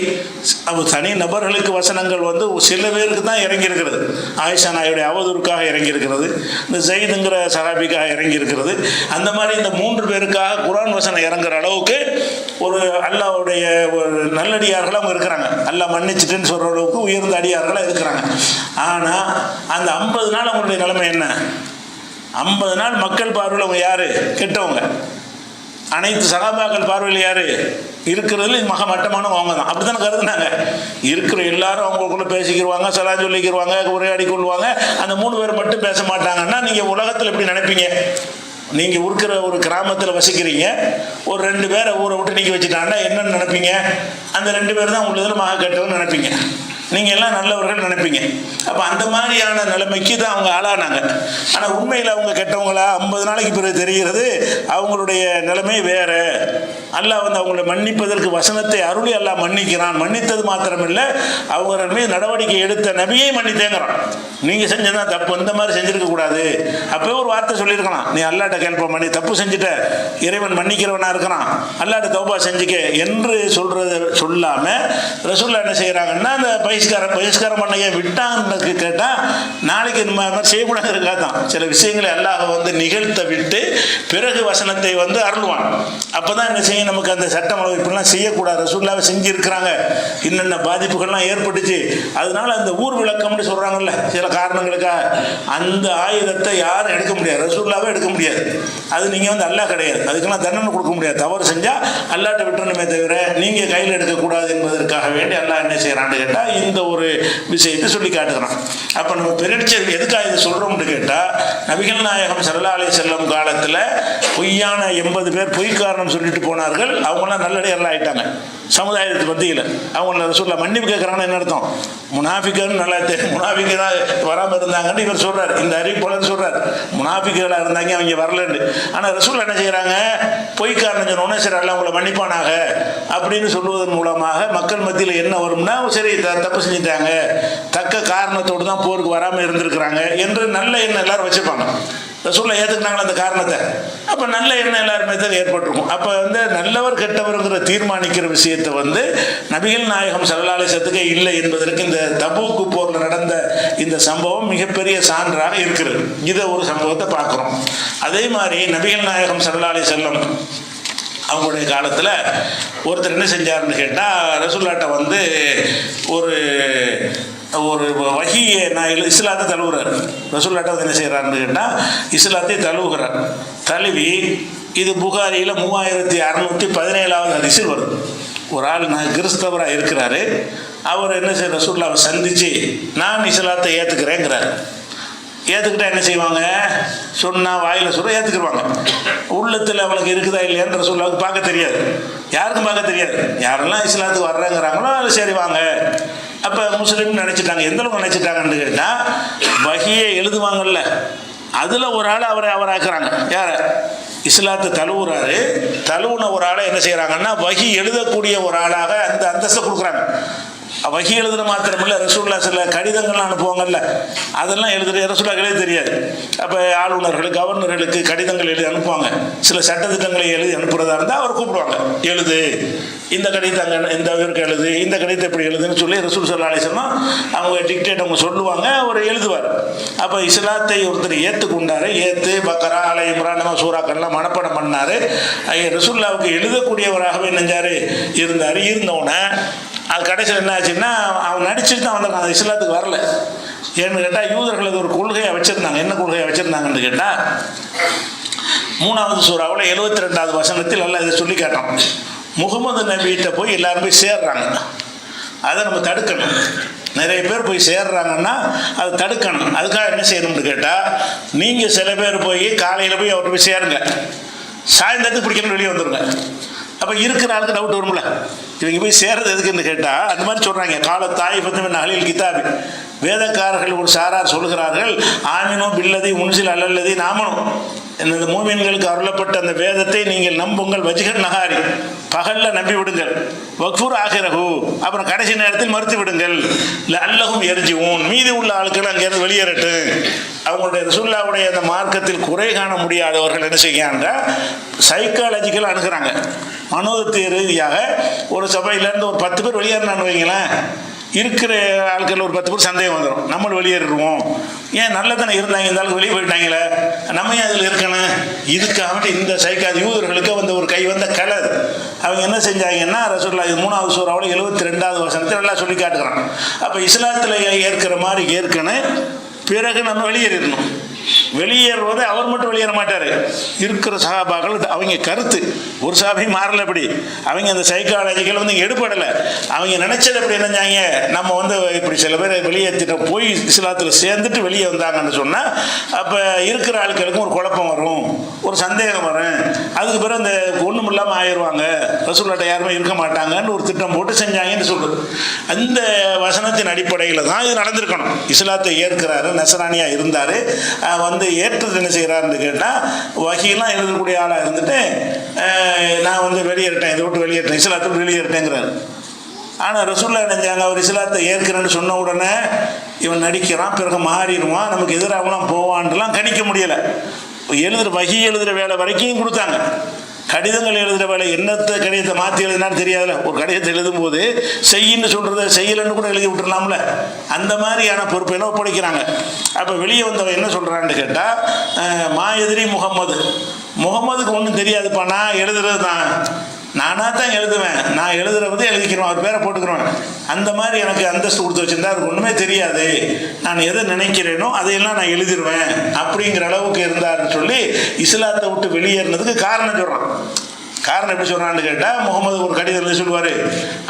தனி நபர்களுக்கு வசனங்கள் வந்து சில பேருக்கு தான் இறங்கி இருக்கிறது. ஆயிஷா நாயுடைய அவதூறுக்காக இறங்கி இருக்கிறது, இந்த ஜெயிதுங்கிற சஹாபிக்காக இறங்கி இருக்கிறது. அந்த மாதிரி இந்த 3 பேருக்காக குர்ஆன் வசனம் இறங்குற அளவுக்கு ஒரு அல்லாஹ்வுடைய ஒரு நல்லடியார்கள் அவங்க இருக்கிறாங்க. அல்லாஹ் மன்னிச்சுட்டுன்னு சொல்கிற அளவுக்கு உயர்ந்த அடியார்களாக இருக்கிறாங்க. ஆனால் அந்த 50 நாள் அவங்களுடைய நிலைமை என்ன? 50 நாள் மக்கள் பார்வையில் அவங்க யாரு? கெட்டவங்க. அனைத்து சகாபாக்கள் பார்வையில் யாரு? இருக்கிறதுல மட்டமானவங்க அவங்க தான். அப்படி தானே கருதுனாங்க. இருக்கிற எல்லாரும் அவங்களுக்குள்ள பேசிக்கிடுவாங்க, சலாம் சொல்லிக்கிடுவாங்க, உரையாடி கொள்வாங்க. அந்த 3 பேர் மட்டும் பேச மாட்டாங்கன்னா நீங்கள் உலகத்தில் எப்படி நினைப்பீங்க? நீங்கள் இருக்கிற ஒரு கிராமத்தில் வசிக்கிறீங்க, ஒரு 2 பேரை ஊரை விட்டு நீக்கி வச்சுட்டாங்கன்னா என்னன்னு நினைப்பீங்க? அந்த 2 பேர் தான் உள்ளதில் மகா கெட்டவன்னு நினைப்பீங்க, நீங்கள் எல்லாம் நல்லவர்கள் நினைப்பீங்க. அப்போ அந்த மாதிரியான நிலைமைக்கு தான் அவங்க ஆளானாங்க. ஆனால் உண்மையில் அவங்க கெட்டவங்களா 50 நாளைக்கு பிறகு தெரிகிறது அவங்களுடைய நிலைமை வேற. அல்லாஹ் வந்து அவங்களை மன்னிப்பதற்கு வசனத்தை அருளி அல்லாஹ் மன்னிக்கிறான். மன்னித்தது மாத்திரமில்லை, அவங்க மீது நடவடிக்கை எடுத்த நபியை மன்னித்தேங்கிறான். நீங்கள் செஞ்சதான் தப்பு, இந்த மாதிரி செஞ்சிருக்க கூடாது. அப்போ ஒரு வார்த்தை சொல்லியிருக்கலாம், நீ அல்லாட்ட கேள்வி பண்ணி தப்பு செஞ்சுட்ட, இறைவன் மன்னிக்கிறவனா இருக்கிறான், அல்லாட்ட தௌபா செஞ்சுக்க என்று சொல்றது சொல்லாமல் ரசூலுல்லாஹ் என்ன செய்கிறாங்கன்னா, அந்த பகிஷ்காரம் பண்ணைய விட்டான்னு கேட்டால் நாளைக்கு இந்த மாதிரி செய்யக்கூடாதுக்காக தான் சில விஷயங்களை அல்லாஹ் வந்து நிகழ்த்த விட்டு பிறகு வசனத்தை வந்து அருள்வான். அப்போ தான் என்ன செய்யும், நமக்கு அந்த சட்டம் இப்படிலாம் செய்யக்கூடாது, ரசூலுல்லாஹ் செஞ்சுருக்கிறாங்க, என்னென்ன பாதிப்புகள்லாம் ஏற்பட்டுச்சு, அதனால அந்த ஊர் விளக்கம்னு சொல்கிறாங்கல்ல சில காரணங்களுக்காக, அந்த ஆயுதத்தை யாரும் எடுக்க முடியாது, ரசூலுல்லாஹ்வே எடுக்க முடியாது. அது நீங்கள் வந்து அல்லாஹ் கிடையாது, அதுக்கெல்லாம் தண்டனை கொடுக்க முடியாது. தவறு செஞ்சால் அல்லாஹ்ட்ட விட்டுறணுமே தவிர நீங்கள் கையில் எடுக்கக்கூடாது என்பதற்காக வேண்டி அல்லாஹ் என்ன செய்கிறான்னு கேட்டால் இந்த ஒரு விஷயத்தை சொல்லி காட்டுகிறான். அப்போ நம்ம பெருட்சர் எதுக்காக இதை சொல்கிறோம்னு கேட்டால், நபிகள் நாயகம் ஸல்லல்லாஹு அலைஹி வஸல்லம் காலத்தில் பொய்யான 80 பேர் பொய் காரணம் சொல்லிட்டு போனார்கள். இருந்தார்கள். அவங்களாம் நல்லடியார்கள் ஆகிட்டாங்க சமுதாயத்துக்கு மத்தியில். அவங்கள ரசூலுல்லாஹ் மன்னிப்பு கேட்குறாங்கன்னு என்ன அர்த்தம்? முனாஃபிக்குன்னு நல்லா தெரியும். முனாஃபிக்கு தான் வராமல் இருந்தாங்கன்னு இவர் சொல்கிறார், இந்த அறிவிப்பாளர் சொல்கிறார். முனாஃபிக்குகளாக இருந்தாங்க, அவங்க வரலன்னு. ஆனால் ரசூலுல்லாஹ் என்ன செய்கிறாங்க? பொய்க்காரன் சொன்னோன்னே சரி அல்ல அவங்கள மன்னிப்பானாக அப்படின்னு சொல்வதன் மூலமாக மக்கள் மத்தியில் என்ன வரும்னா, சரி தப்பு செஞ்சுட்டாங்க, தக்க காரணத்தோடு தான் போருக்கு வராமல் இருந்திருக்கிறாங்க என்று நல்ல எண்ணம் எல்லாரும் வச்சுப்பாங்க. ரசூலுல்லாஹ் ஏற்றுக்கினாங்களா அந்த காரணத்தை? அப்போ நல்ல எண்ணம் எல்லாருமே தான் ஏற்பட்டிருக்கும். அப்போ நல்லவர் கெட்டவருங்கிற தீர்மானிக்கிற விஷயத்தை நபிகள் நாயகம் ஸல்லல்லாஹு அலைஹி வஸல்லம் இல்லை என்பதற்கு இந்த தபூக்கு போரில் நடந்த இந்த சம்பவம் மிகப்பெரிய சான்றாக இருக்கிறது. இதை ஒரு சம்பவத்தை பார்க்குறோம். அதே மாதிரி நபிகள் நாயகம் ஸல்லல்லாஹு அலைஹி வஸல்லம் அவங்களுடைய காலத்தில் ஒருத்தர் என்ன செஞ்சாருன்னு கேட்டால், ரசூலுல்லாஹ்ட்ட ஒரு ஒரு வஹியை நான் இஸ்லாத்தை தழுவுறார். ரசூலுல்லாஹ் என்ன செய்கிறாருன்னு கேட்டால் இஸ்லாத்தை தழுவுகிறார். தழுவி இது புகாரியில் 3617வது ஹதீஸில் வருது. ஒரு ஆள் நான் கிறிஸ்தவராக இருக்கிறாரு, அவர் என்ன செய்ய ரசூலுல்லாஹ்வை சந்தித்து நான் இஸ்லாத்தை ஏற்றுக்கிறேங்கிறார். ஏற்றுக்கிட்டா என்ன செய்வாங்க? சொன்னால் வாயில் சொல்ல ஏற்றுக்குருவாங்க. உள்ளத்தில் அவனுக்கு இருக்குதா இல்லையான்னு ரசூலுல்லாஹ்வுக்கு பார்க்க தெரியாது, யாருக்கும் பார்க்க தெரியாது. யாரெல்லாம் இஸ்லாத்துக்கு வர்றாங்கிறாங்களோ அது சரி வாங்க. அப்போ முஸ்லீம்னு நினச்சிட்டாங்க. எந்த அளவுக்கு நினச்சிட்டாங்கன்னு கேட்டால், வஹியை எழுதுவாங்கல்ல அதில் ஒரு ஆள் அவராக்குறாங்க. யார்? இஸ்லாத்தை தழுவுறாரு. தழுவுன ஒரு ஆளை என்ன செய்கிறாங்கன்னா வஹி எழுதக்கூடிய ஒரு ஆளாக அந்த அந்தஸ்தை கொடுக்குறாங்க. வஹி எழுதுற மாத்திரமில்லை, ரசூலுல்லாஹ் சில கடிதங்கள்லாம் அனுப்புவாங்கல்ல, அதெல்லாம் ரசூலுல்லாஹ் எழுத தெரியாது. அப்போ ஆளுநர்கள் கவர்னர்களுக்கு கடிதங்கள் எழுதி அனுப்புவாங்க. சில சட்டத்திட்டங்களை எழுதி அனுப்புறதா இருந்தால் அவர் கூப்பிடுவாங்க, எழுது இந்த கடிதத்தை இந்த இவருக்கு எழுது, இந்த கடிதத்தை எப்படி எழுதுன்னு சொல்லி ரசூல் ஸல்லல்லாஹு அலைஹி வஸல்லம் அவங்க டிக்டேட் அவங்க சொல்லுவாங்க, அவர் எழுதுவார். அப்போ இஸ்லாத்தை ஒருத்தர் ஏற்றுக்கொண்டாரு. ஏற்று பக்கரா ஆல இம்ரான் நம்ம சூறாக்கள்லாம் மனப்பாடம் பண்ணார். ரசூலுல்லாஹ்வுக்கு எழுதக்கூடியவராகவே நெஞ்சார் இருந்தார். இருந்தோன்னே அது கடைசியில் என்ன ஆச்சுன்னா, அவன் நடிச்சுட்டு தான் வந்தாங்க, அந்த இஸ்லாத்துக்கு வரல. ஏன்னு கேட்டால் யூதர்களுக்கு ஒரு கொள்கையை வச்சுருந்தாங்க. என்ன கொள்கையை வச்சுருந்தாங்கன்னு கேட்டால், 3வது சூறாவில் 72வது வசனத்தில் எல்லாம் இதை சொல்லி காட்டுறோம். முகமது நபிகிட்ட போய் எல்லாரும் போய் சேர்றாங்க, அதை நம்ம தடுக்கணும். நிறைய பேர் போய் சேர்றாங்கன்னா அதை தடுக்கணும். அதுக்காக என்ன செய்யணும்னு கேட்டால், நீங்கள் சில பேர் போய் காலையில் போய் அவர்கிட்ட போய் சேருங்க, சாயந்தரத்துக்கு பிடிக்கணும் வெளியே வந்துடுங்க. அப்போ இருக்கிற ஆளுக்கு டவுட் வரும்ல, இவங்க போய் சேர்றது எதுக்குன்னு கேட்டால் அந்த மாதிரி சொல்கிறாங்க. கால தாய் பத்து அலில் கிதாபி, வேதக்காரர்கள் ஒரு சாரார் சொல்கிறார்கள், ஆமினோ பில்லதி முன்சில் அல்லல்லதி நாமனும், இந்த மூமின்களுக்கு அருளப்பட்ட அந்த வேதத்தை நீங்கள் நம்புங்கள், வஜ்ஹர் நகாரி பகலில் நம்பி விடுங்கள், வக்ஃபூர் ஆகிரஹு அப்புறம் கடைசி நேரத்தில் மறுத்து விடுங்கள், அல்லஹும் எரிஜிவும் மீதி உள்ள ஆட்கள் அங்கேருந்து வெளியேறட்டு. அவங்களுடைய ரசூலுல்லாஹ்வுடைய அந்த மார்க்கத்தில் குறை காண முடியாதவர்கள் என்ன செய்யாங்க, சைக்காலஜிக்கலாக அணுகிறாங்க. மனோதத்துவ ரீதியாக ஒரு சபையிலேருந்து ஒரு 10 பேர் வெளியேறினான்னு வைங்களேன், இருக்கிற ஆட்கள் ஒரு 10 பேர் சந்தேகம் வந்துடும், நம்மளும் வெளியேறிடுவோம். ஏன் நல்லதானே இருந்தாங்க, இந்த ஆளுக்கு வெளியே போயிட்டாங்களே, நம்ம ஏன் அதில் இருக்கணும். இதுக்காக இந்த யூதர்களுக்கு ஒரு கை வந்த கலர். அவங்க என்ன செஞ்சாங்கன்னா, ரசூலுல்லாஹ் 3வது சூறாவில் 72வது வசனத்தை எல்லாம் சொல்லி காட்டுக்கிறான். அப்போ இஸ்லாத்தில் ஏற்கிற மாதிரி ஏற்கனவே பிறகு நம்ம வெளியேறிடணும். வெளியேறுவதை அவர் மட்டும் வெளியேற மாட்டார், இருக்கிற சஹாபாக்கள் அவங்க கருத்து ஒரு சஹாபி மாறல. அப்படி அவங்க அந்த சைக்காலஜிக்கல் எடுப்படலை. அவங்க நினைச்சது அப்படி நினைஞ்சாங்க, நம்ம இப்படி சில பேர் வெளியேற்றிட்ட போய் இஸ்லாத்தில் சேர்ந்துட்டு வெளியே வந்தாங்கன்னு சொன்னால், அப்போ இருக்கிற ஆட்களுக்கும் ஒரு குழப்பம் வரும், ஒரு சந்தேகம் வரும். அதுக்கு பிறகு அந்த ஒன்றும் இல்லாமல் ஆயிடுவாங்க, ரசூலுல்லாஹ்ட்ட யாருமே இருக்க மாட்டாங்கன்னு ஒரு திட்டம் போட்டு செஞ்சாங்கன்னு சொல்லுது. அந்த வசனத்தின் அடிப்படையில் தான் இது நடந்திருக்கணும். இஸ்லாத்தை ஏற்கிறாரு, நசரானியாக இருந்தார், ஏற்றது என்ன செய்கிறாருன்னு கேட்டால், வஹியெல்லாம் எழுதக்கூடிய ஆளாக இருந்துட்டு நான் வெளியேறிட்டேன், இதை விட்டு வெளியேறிட்டேன், இஸ்லாத்தை வெளியேறிட்டேங்கிறாரு. ஆனால் ரசூலுல்லாஹ் நினைஞ்சாங்க, அவர் இஸ்லாத்தை ஏற்கிறேன்னு சொன்ன உடனே இவன் நடிக்கிறான், பிறகு மாறிடுவான், நமக்கு எதிராகலாம் போவான்லாம் கணிக்க முடியலை. வஹி எழுதுகிற வேலை வரைக்கும் கொடுத்தாங்க. கடிதங்கள் எழுதுகிற வேலை, என்னத்தை கடிதத்தை மாற்றி எழுதினான்னு தெரியாதுல்ல. ஒரு கடிதத்தை எழுதும்போது செய்யின்னு சொல்கிறத செய்யலைன்னு கூட எழுதி விட்டுடலாம்ல. அந்த மாதிரியான பொறுப்பெல்லாம் ஒப்படைக்கிறாங்க. அப்போ வெளியே வந்தவன் என்ன சொல்கிறான்னு கேட்டால், மா எதிரி முகமதுக்கு ஒன்றும் தெரியாதுப்பா, நான் எழுதுறது தான், நானாக தான் எழுதுவேன், நான் எழுதுறத எழுதிக்கிறோம், அவர் பேரை போட்டுக்கிறோம், அந்த மாதிரி எனக்கு அந்தஸ்து கொடுத்து வச்சுருந்தா அதுக்கு ஒன்றுமே தெரியாது, நான் எதை நினைக்கிறேனோ அதையெல்லாம் நான் எழுதிடுவேன் அப்படிங்கிற அளவுக்கு இருந்தார்னு சொல்லி இஸ்லாத்தை விட்டு வெளியேறினதுக்கு காரணம் சொல்கிறான். காரணம் எப்படி சொல்கிறான்னு கேட்டால், முகமது ஒரு கடிதம் எழுதி சொல்லுவார்,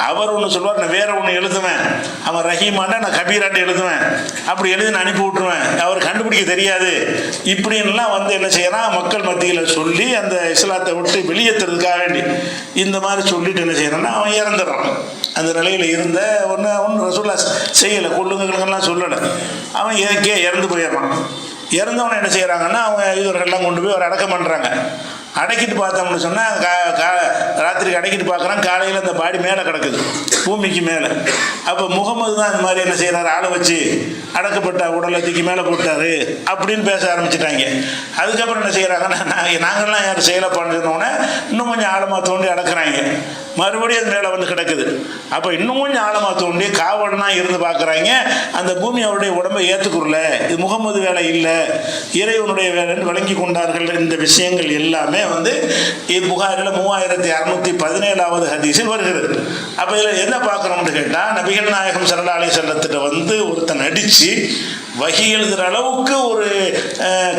அவர் ஒன்று சொல்லுவார், நான் வேற ஒன்று எழுதுவேன், அவன் ரஹீமாண்டா நான் கபீராண்டு எழுதுவேன், அப்படி எழுதி நான் அனுப்பி விட்டுருவேன், அவர் கண்டுபிடிக்க தெரியாது, இப்படின்லாம் வந்து என்ன செய்யறான் மக்கள் மத்தியில் சொல்லி அந்த இஸ்லாத்தை விட்டு வெளியேற்றுறதுக்காக வேண்டி இந்த மாதிரி சொல்லிட்டு என்ன செய்யறான்னா அவன் இறந்துடுறான். அந்த நிலையில் இருந்த ஒன்று ரசூலுல்லாஹ் செய்யலை, கொள்ளுங்கள்லாம் சொல்லலை, அவன் இறந்து போயிடுறான். இறந்தவனை என்ன செய்கிறாங்கன்னா அவங்க இவர்கள்லாம் கொண்டு போய் அவர் அடக்கம் பண்ணுறாங்க. அடக்கிட்டு பார்த்தோம்னு சொன்னால் ராத்திரிக்கு அடக்கிட்டு பார்க்குறான், காலையில் அந்த பாடி மேலே கிடக்குது, பூமிக்கு மேலே. அப்போ முகமது தான் இந்த மாதிரி என்ன செய்கிறாரு, ஆளை வச்சு அடக்கப்பட்ட உடலை தூக்கி மேலே போட்டார் அப்படின்னு பேச ஆரம்பிச்சிட்டாங்க. அதுக்கப்புறம் என்ன செய்கிறாங்கன்னா, நாங்கள்லாம் யார் செய்யலைப்பான்னு சொன்னோன்னே இன்னும் கொஞ்சம் ஆழமாக தோண்டி அடக்குறாங்க. மறுபடியும் அது மேலே வந்து கிடக்குது. அப்போ இன்னும் கொஞ்சம் ஆழமாக தோண்டி காவல்லாம் இருந்து பார்க்குறாங்க. அந்த பூமி அவருடைய உடம்பை ஏற்றுக்குறல, இது முகமது வேலை இல்லை, இறைவனுடைய வேலைன்னு வழங்கி கொண்டார்கள். இந்த விஷயங்கள் எல்லாமே வந்து புகாரில் 3617வது ஹதீஸில் வருகிறது. அப்போ இதில் என்ன பார்க்குறோம்னு கேட்டால், நபிகள் நாயகம் ஸல்லல்லாஹு அலைஹி வஸல்லம் வந்து ஒருத்தன் நடித்து வஹி எழுதுகிற அளவுக்கு, ஒரு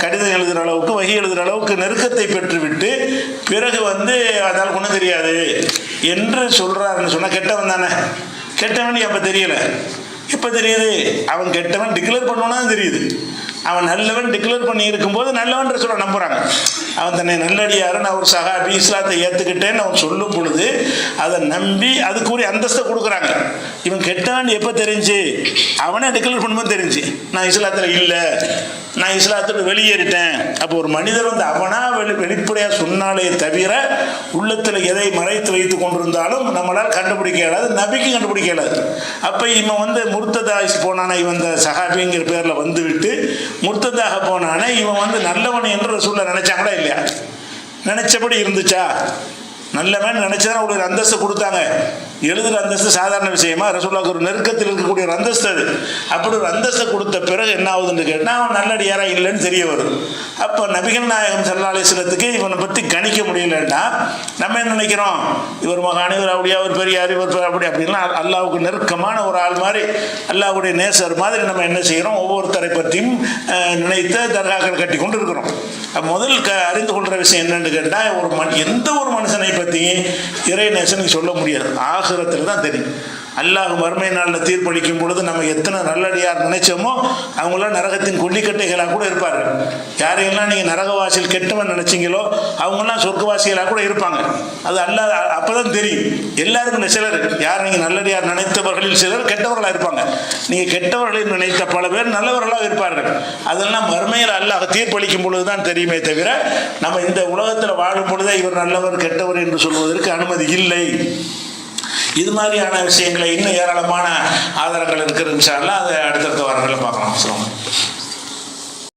கடிதம் எழுதுகிற அளவுக்கு, வஹி எழுதுகிற அளவுக்கு நெருக்கத்தை பெற்றுவிட்டு பிறகு வந்து அதனால் குணம் தெரியாது என்று சொல்கிறாருன்னு சொன்னால் கெட்டவன் தானே. கெட்டவன் அப்போ தெரியலை, இப்போ தெரியுது. அவன் கெட்டவன் டிக்ளேர் பண்ணோன்னா தெரியுது. அவன் நல்லவன் டிக்ளேர் பண்ணி இருக்கும்போது நல்லவன் சொல்ல நம்புகிறாங்க. அவன் தன்னை நல்லடியாருன்னு அவர் சஹாபி இஸ்லாத்தை ஏற்றுக்கிட்டேன்னு அவன் சொல்லும் பொழுது அதை நம்பி அதுக்குரிய அந்தஸ்தை கொடுக்குறாங்க. இவன் கெட்டவன் எப்போ தெரிஞ்சு, அவனே டிக்ளேர் பண்ணும்போது தெரிஞ்சு நான் இஸ்லாத்தில் இல்லை, நான் இஸ்லாத்தோடு வெளியேறிட்டேன். அப்போ ஒரு மனிதர் வந்து அவனா வெளிப்படையாக சொன்னாலே தவிர உள்ளத்தில் எதை மறைத்து வைத்து கொண்டிருந்தாலும் நம்மளால் கண்டுபிடிக்க இயலாது, நபிக்கு கண்டுபிடிக்க இயலாது. அப்போ இவன் வந்து முர்த்ததாயிஸ் போனானே, இவன் இந்த சஹாபிங்கிற பேரில் வந்து விட்டு முர்த்ததாக போனானே, இவன் வந்து நல்லவன் என்று ரசூலுல்லாஹ் நினைச்சாங்களா இல்லையா? நினைச்சபடி இருந்துச்சா? நல்லவன் நினைச்சதான் ஒரு அந்தஸ்து கொடுத்தாங்க. எழுதுகிற அந்தஸ்து சாதாரண விஷயமா? ரசூலுல்லாஹ்வுக்கு ஒரு நெருக்கத்தில் இருக்கக்கூடிய ஒரு அந்தஸ்து அது. அப்படி ஒரு அந்தஸ்தை கொடுத்த பிறகு என்ன ஆகுதுன்னு கேட்டால் அவன் நல்லடியாரா இல்லைன்னு தெரிய வருது. அப்போ நபிகள் நாயகம் ஸல்லல்லாஹு அலைஹி வஸல்லத்துக்கு இவனை பற்றி கணிக்க முடியலன்னா நம்ம என்ன நினைக்கிறோம், இவர் மகான், இவர் அப்படியா, ஒரு பெரியார், இவர் அப்படி அப்படின்லாம் அல்லாஹ்வுக்கு நெருக்கமான ஒரு ஆள் மாதிரி, அல்லாஹ்வுடைய நேசர் மாதிரி நம்ம என்ன செய்கிறோம், ஒவ்வொருத்தரை பற்றியும் நினைத்த தர்காக்கள் கட்டி கொண்டு இருக்கிறோம். முதல் அறிந்து கொள்கிற விஷயம் என்னன்னு கேட்டால், எந்த ஒரு மனுஷனை பற்றியும் இறை நேசன் சொல்ல முடியாது, ஆகிரத்தில் தான் தெரியும். அல்லாஹ் மறுமை நாளில் தீர்ப்பளிக்கும் பொழுது நம்ம எத்தனை நல்லடியார் நினைச்சோமோ அவங்களாம் நரகத்தின் கொல்லிக்கட்டைகளாக கூட இருப்பார்கள். யாரையெல்லாம் நீங்கள் நரகவாசியில் கெட்டவன் நினைச்சிங்களோ அவங்கெல்லாம் சொர்க்கவாசிகளாக கூட இருப்பாங்க. அது அல்லாஹ் அப்போதான் தெரியும். எல்லாருக்கும் சிலர், யார் நீங்கள் நல்லடியார் நினைத்தவர்களில் சிலர் கெட்டவர்களாக இருப்பாங்க. நீங்கள் கெட்டவர்களில் நினைத்த பல பேர் நல்லவர்களாக இருப்பார்கள். அதெல்லாம் மறுமையில் அல்லாஹ் தீர்ப்பளிக்கும் பொழுது தான் தெரியுமே தவிர நம்ம இந்த உலகத்தில் வாழும் பொழுதே இவர் நல்லவர் கெட்டவர் என்று சொல்வதற்கு அனுமதி இல்லை. இது மாதிரியான விஷயங்களை இன்னும் ஏராளமான ஆதாரங்கள் இருக்கிறது. இன்ஷா அல்லாஹ் அதை அடுத்தடுத்த வாரங்களில் பார்க்கலாம்.